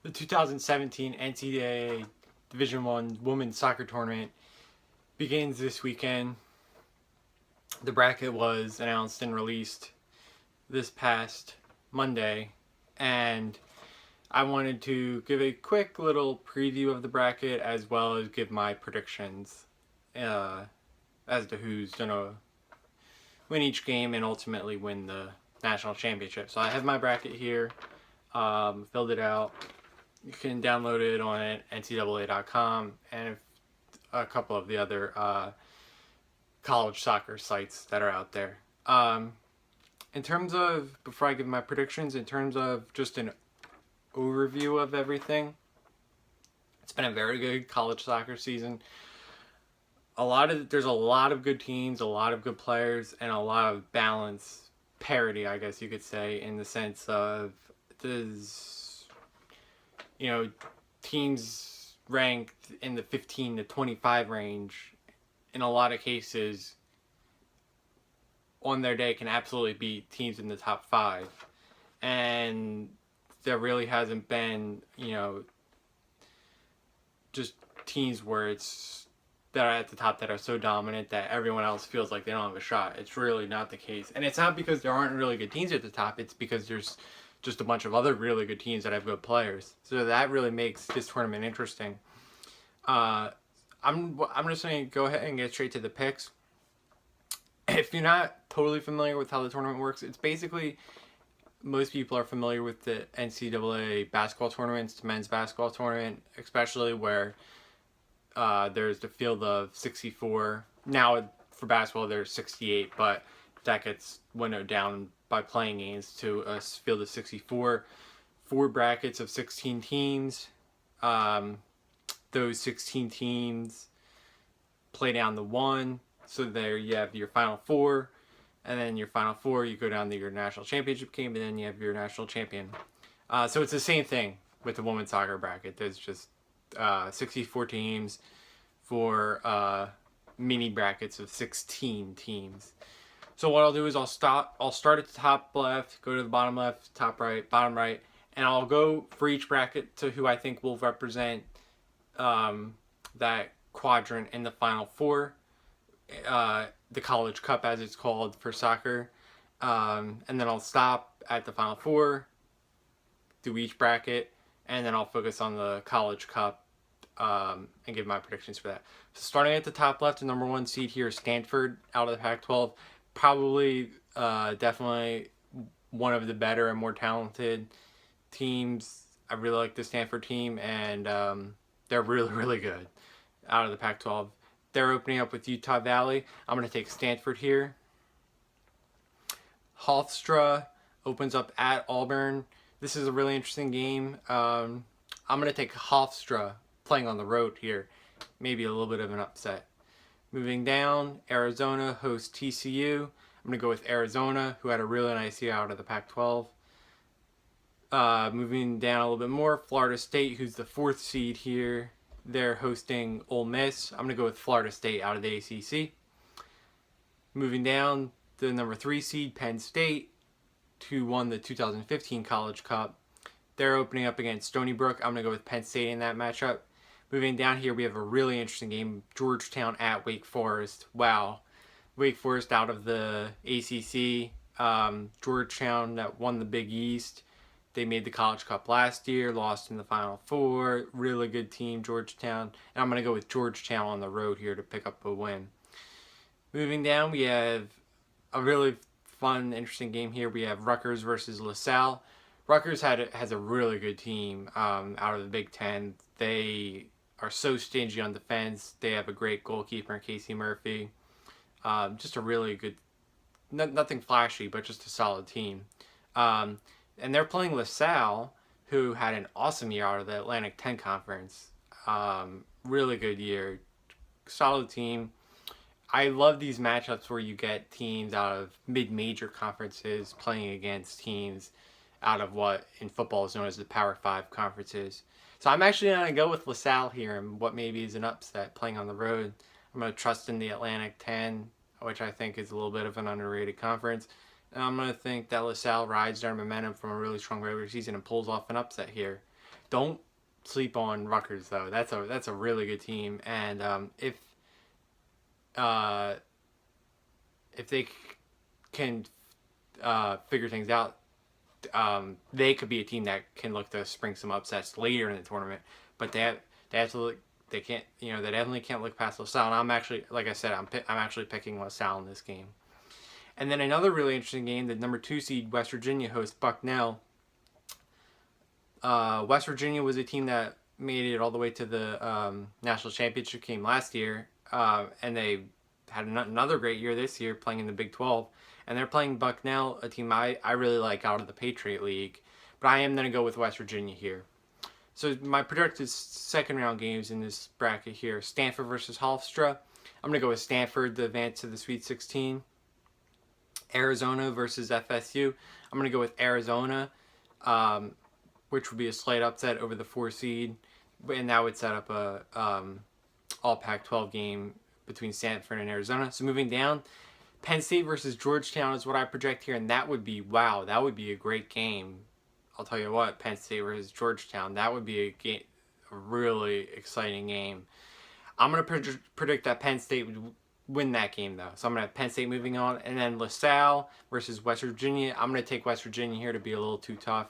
The 2017 NCAA Division I Women's Soccer Tournament begins this weekend. The bracket was announced and released this past Monday, and I wanted to give a quick little preview of the bracket as well as give my predictions uh, as to who's going to win each game and ultimately win the national championship. So I have my bracket here, filled it out. You can download it on NCAA.com and a couple of the other college soccer sites that are out there. In terms of, before I give my predictions, in terms of just an overview of everything, it's been a very good college soccer season. There's a lot of good teams, a lot of good players, and a lot of balance, parity, I guess you could say, in the sense of there's, teams ranked in the 15 to 25 range in a lot of cases on their day can absolutely beat teams in the top five. And there really hasn't been, just teams where it's that are at the top that are so dominant that everyone else feels like they don't have a shot. It's really not the case. And it's not because there aren't really good teams at the top, it's because there's just a bunch of other really good teams that have good players. So that really makes this tournament interesting. I'm just going to go ahead and get straight to the picks. If you're not totally familiar with how the tournament works, it's basically, most people are familiar with the NCAA basketball tournaments, the men's basketball tournament, especially where there's the field of 64. Now for basketball there's 68, but that gets winnowed down by playing games to a field of 64. 4 brackets of 16 teams. Those 16 teams play down the one. So there you have your final 4. And then your final 4, you go down to your national championship game, and then you have your national champion. So it's the same thing with the women's soccer bracket. There's just 64 teams for mini brackets of 16 teams. So what I'll do is I'll start at the top left, go to the bottom left, top right, bottom right, and I'll go for each bracket to who I think will represent that quadrant in the final 4, the College Cup as it's called for soccer, and then I'll stop at the final 4, do each bracket, and then I'll focus on the College Cup and give my predictions for that. So starting at the top left, the number 1 seed here is Stanford out of the Pac-12. Probably, definitely one of the better and more talented teams. I really like the Stanford team, and they're really, really good out of the Pac-12. They're opening up with Utah Valley. I'm going to take Stanford here. Hofstra opens up at Auburn. This is a really interesting game. I'm going to take Hofstra playing on the road here. Maybe a little bit of an upset. Moving down, Arizona hosts TCU. I'm going to go with Arizona, who had a really nice year out of the Pac-12. Moving down a little bit more, Florida State, who's the 4th seed here. They're hosting Ole Miss. I'm going to go with Florida State out of the ACC. Moving down, the number 3 seed, Penn State, who won the 2015 College Cup. They're opening up against Stony Brook. I'm going to go with Penn State in that matchup. Moving down here, we have a really interesting game, Georgetown at Wake Forest. Wow. Wake Forest out of the ACC. Georgetown that won the Big East. They made the College Cup last year, lost in the Final 4. Really good team, Georgetown. And I'm going to go with Georgetown on the road here to pick up a win. Moving down, we have a really fun, interesting game here. We have Rutgers versus LaSalle. Rutgers has a really good team out of the Big Ten. They are so stingy on defense. They have a great goalkeeper in Casey Murphy. Just a really good, nothing flashy, but just a solid team. And they're playing LaSalle, who had an awesome year out of the Atlantic 10 Conference. Really good year. Solid team. I love these matchups where you get teams out of mid-major conferences playing against teams out of what in football is known as the Power 5 conferences. So I'm actually going to go with LaSalle here and what maybe is an upset playing on the road. I'm going to trust in the Atlantic 10, which I think is a little bit of an underrated conference. And I'm going to think that LaSalle rides their momentum from a really strong regular season and pulls off an upset here. Don't sleep on Rutgers though. That's a really good team, and uh, if they can figure things out, they could be a team that can look to spring some upsets later in the tournament. But they have to look. They can't. They definitely can't look past LaSalle. And I'm actually, like I said, I'm actually picking LaSalle in this game. And then another really interesting game, the number 2 seed West Virginia hosts Bucknell. West Virginia was a team that made it all the way to the national championship game last year, and they had another great year this year playing in the Big 12. And they're playing Bucknell, a team I really like out of the Patriot League. But I am going to go with West Virginia here. So my projected second round games in this bracket here, Stanford versus Hofstra. I'm going to go with Stanford to advance to the Sweet 16. Arizona versus FSU. I'm going to go with Arizona, which would be a slight upset over the 4 seed. And that would set up a all Pac-12 game between Stanford and Arizona. So moving down, Penn State versus Georgetown is what I project here, and that would be a great game. I'll tell you what, Penn State versus Georgetown, that would be a really exciting game. I'm going to predict that Penn State would win that game, though. So I'm going to have Penn State moving on, and then LaSalle versus West Virginia. I'm going to take West Virginia here to be a little too tough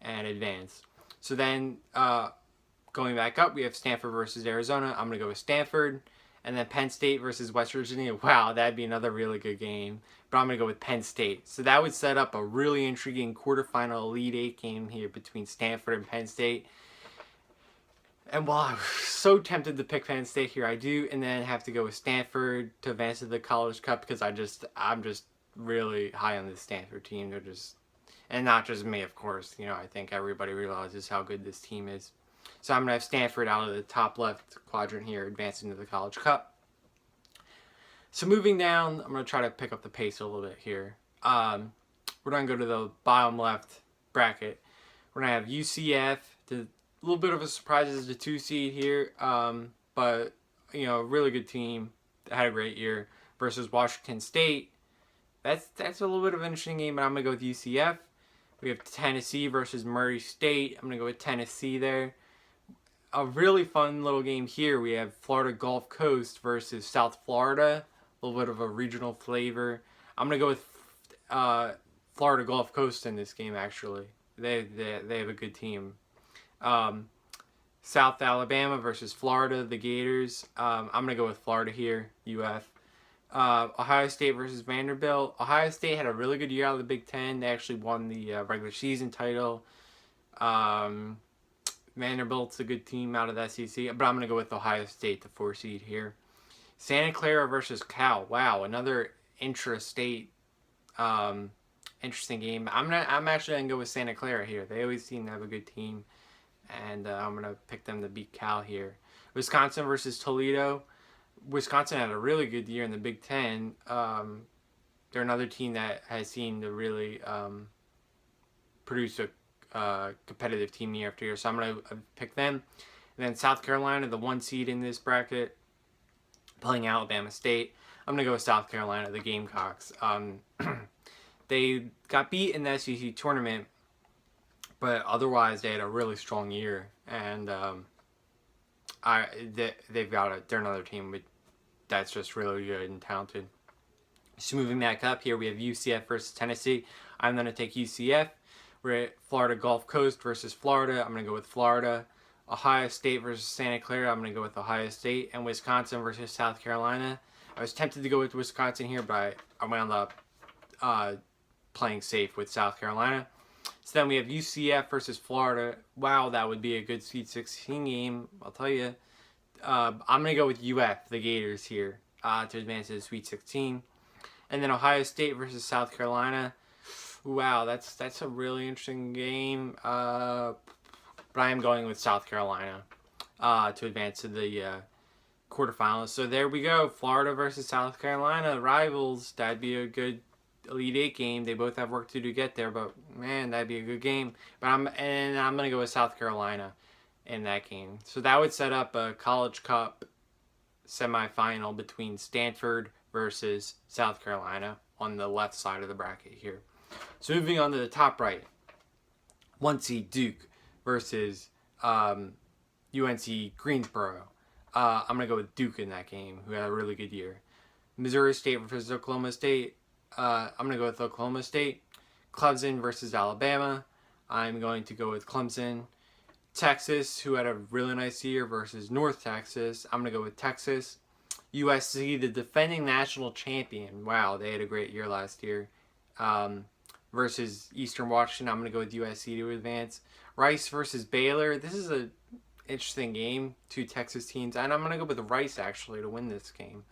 and advance. So then going back up, we have Stanford versus Arizona. I'm going to go with Stanford. And then Penn State versus West Virginia. Wow, that'd be another really good game. But I'm going to go with Penn State. So that would set up a really intriguing quarterfinal Elite Eight game here between Stanford and Penn State. And while I'm so tempted to pick Penn State here, I do, and then have to go with Stanford to advance to the College Cup because I'm just really high on this Stanford team. They're just, and not just me, of course. I think everybody realizes how good this team is. So I'm going to have Stanford out of the top left quadrant here, advancing to the College Cup. So moving down, I'm going to try to pick up the pace a little bit here. We're going to go to the bottom left bracket. We're going to have UCF, a little bit of a surprise as the 2 seed here, but a really good team that had a great year, versus Washington State. That's a little bit of an interesting game, but I'm going to go with UCF. We have Tennessee versus Murray State. I'm going to go with Tennessee there. A really fun little game here. We have Florida Gulf Coast versus South Florida. A little bit of a regional flavor. I'm going to go with Florida Gulf Coast in this game, actually. They have a good team. South Alabama versus Florida, the Gators. I'm going to go with Florida here, UF. Ohio State versus Vanderbilt. Ohio State had a really good year out of the Big Ten. They actually won the regular season title. Vanderbilt's a good team out of the SEC, but I'm going to go with Ohio State, the 4 seed here. Santa Clara versus Cal. Wow, another intra-state interesting game. I'm actually going to go with Santa Clara here. They always seem to have a good team, and I'm going to pick them to beat Cal here. Wisconsin versus Toledo. Wisconsin had a really good year in the Big Ten. They're another team that has seemed to really produce a competitive team year after year, so I'm going to pick them. And then South Carolina, the 1 seed in this bracket, playing Alabama State. I'm going to go with South Carolina, the Gamecocks. They got beat in the SEC tournament, but otherwise they had a really strong year, and they're another team that's just really good and talented. So moving back up here, we have UCF versus Tennessee. I'm going to take UCF. We're at Florida Gulf Coast versus Florida. I'm going to go with Florida. Ohio State versus Santa Clara. I'm going to go with Ohio State. And Wisconsin versus South Carolina. I was tempted to go with Wisconsin here, but I wound up playing safe with South Carolina. So then we have UCF versus Florida. Wow, that would be a good Sweet 16 game, I'll tell you. I'm going to go with UF, the Gators here, to advance to the Sweet 16. And then Ohio State versus South Carolina. Wow, that's a really interesting game. But I am going with South Carolina to advance to the quarterfinals. So there we go. Florida versus South Carolina, rivals. That'd be a good Elite Eight game. They both have work to do to get there, but man, that'd be a good game. But I'm gonna go with South Carolina in that game. So that would set up a College Cup semifinal between Stanford versus South Carolina on the left side of the bracket here. So moving on to the top right, 1 seed Duke versus UNC Greensboro. I'm going to go with Duke in that game, who had a really good year. Missouri State versus Oklahoma State. I'm going to go with Oklahoma State. Clemson versus Alabama. I'm going to go with Clemson. Texas, who had a really nice year, versus North Texas. I'm going to go with Texas. USC, the defending national champion. Wow, they had a great year last year. Versus Eastern Washington. I'm going to go with USC to advance. Rice versus Baylor. This is an interesting game. Two Texas teams. And I'm going to go with Rice, actually, to win this game.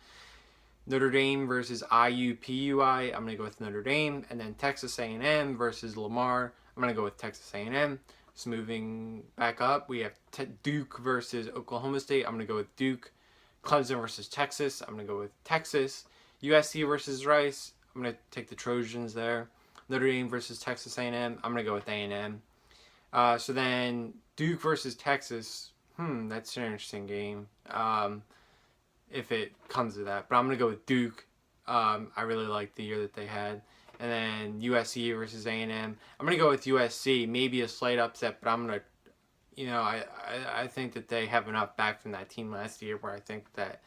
Notre Dame versus IUPUI. I'm going to go with Notre Dame. And then Texas A&M versus Lamar. I'm going to go with Texas A&M. So moving back up, we have Duke versus Oklahoma State. I'm going to go with Duke. Clemson versus Texas. I'm going to go with Texas. USC versus Rice. I'm going to take the Trojans there. Notre Dame versus Texas A&M. I'm going to go with A&M. So then Duke versus Texas. That's an interesting game. If it comes to that. But I'm going to go with Duke. I really like the year that they had. And then USC versus A&M. I'm going to go with USC. Maybe a slight upset, but I'm going to, I think that they have enough back from that team last year where I think that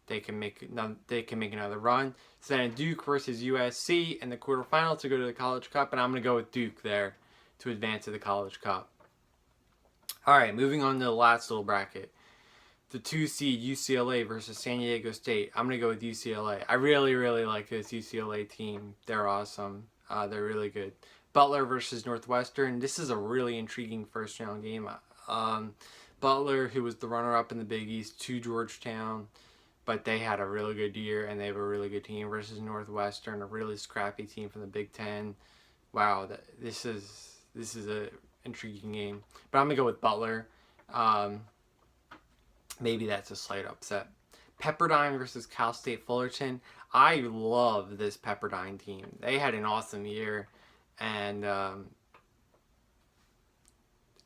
they can make another run. So then Duke versus USC in the quarterfinal to go to the College Cup, and I'm going to go with Duke there to advance to the College Cup. All right, moving on to the last little bracket. The 2 seed UCLA versus San Diego State. I'm going to go with UCLA. I really, really like this UCLA team. They're awesome. They're really good. Butler versus Northwestern. This is a really intriguing first round game. Butler, who was the runner-up in the Big East, to Georgetown, but they had a really good year, and they have a really good team versus Northwestern, a really scrappy team from the Big Ten. Wow, this is a intriguing game. But I'm going to go with Butler. Maybe that's a slight upset. Pepperdine versus Cal State Fullerton. I love this Pepperdine team. They had an awesome year, and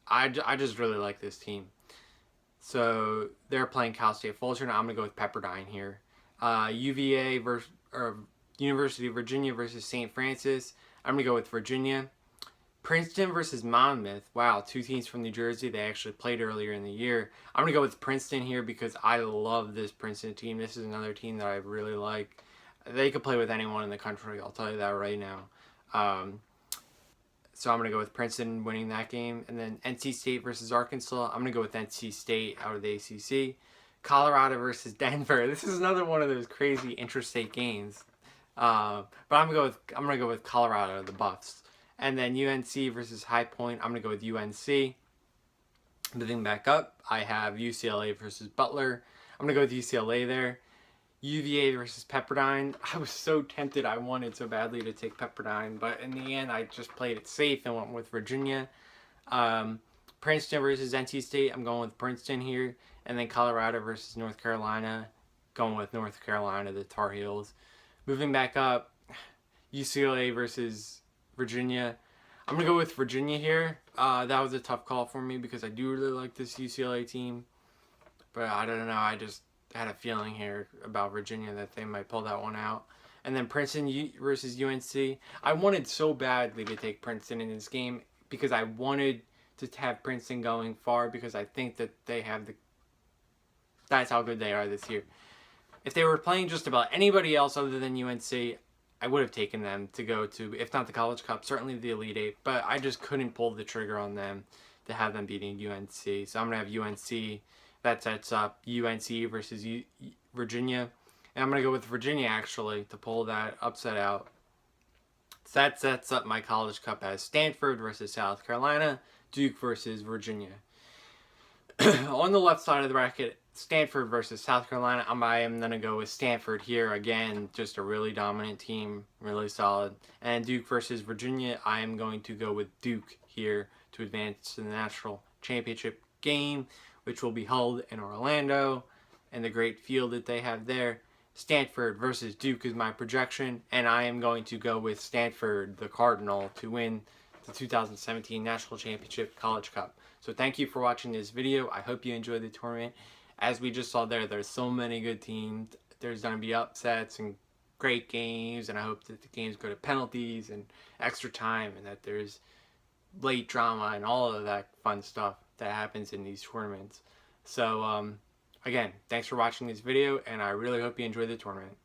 I just really like this team. So they're playing Cal State Fullerton. I'm going to go with Pepperdine here. UVA versus University of Virginia versus St. Francis. I'm going to go with Virginia. Princeton versus Monmouth. Wow, two teams from New Jersey. They actually played earlier in the year. I'm going to go with Princeton here because I love this Princeton team. This is another team that I really like. They could play with anyone in the country. I'll tell you that right now. So I'm going to go with Princeton winning that game. And then NC State versus Arkansas. I'm going to go with NC State out of the ACC. Colorado versus Denver. This is another one of those crazy interstate games. But I'm going to go with Colorado, the Buffs. And then UNC versus High Point. I'm going to go with UNC. Moving back up, I have UCLA versus Butler. I'm going to go with UCLA there. UVA versus Pepperdine. I was so tempted. I wanted so badly to take Pepperdine. But in the end, I just played it safe and went with Virginia. Princeton versus NC State. I'm going with Princeton here. And then Colorado versus North Carolina. Going with North Carolina, the Tar Heels. Moving back up, UCLA versus Virginia. I'm going to go with Virginia here. That was a tough call for me because I do really like this UCLA team. But I don't know. I just had a feeling here about Virginia that they might pull that one out. And then Princeton versus UNC. I wanted so badly to take Princeton in this game because I wanted to have Princeton going far because I think that they have that's how good they are this year. If they were playing just about anybody else other than UNC, I would have taken them to go to, if not the College Cup, certainly the Elite Eight. But I just couldn't pull the trigger on them to have them beating UNC. So I'm going to have UNC. That sets up UNC versus Virginia. And I'm going to go with Virginia, actually, to pull that upset out. So that sets up my College Cup as Stanford versus South Carolina, Duke versus Virginia. On the left side of the bracket, Stanford versus South Carolina. I am going to go with Stanford here. Again, just a really dominant team, really solid. And Duke versus Virginia, I am going to go with Duke here to advance to the national championship game, which will be held in Orlando, and the great field that they have there. Stanford versus Duke is my projection, and I am going to go with Stanford, the Cardinal, to win the 2017 National Championship College Cup. So thank you for watching this video. I hope you enjoyed the tournament. As we just saw there's so many good teams. There's going to be upsets and great games, and I hope that the games go to penalties and extra time and that there's late drama and all of that fun stuff. that happens in these tournaments. So again, thanks for watching this video, and I really hope you enjoyed the tournament.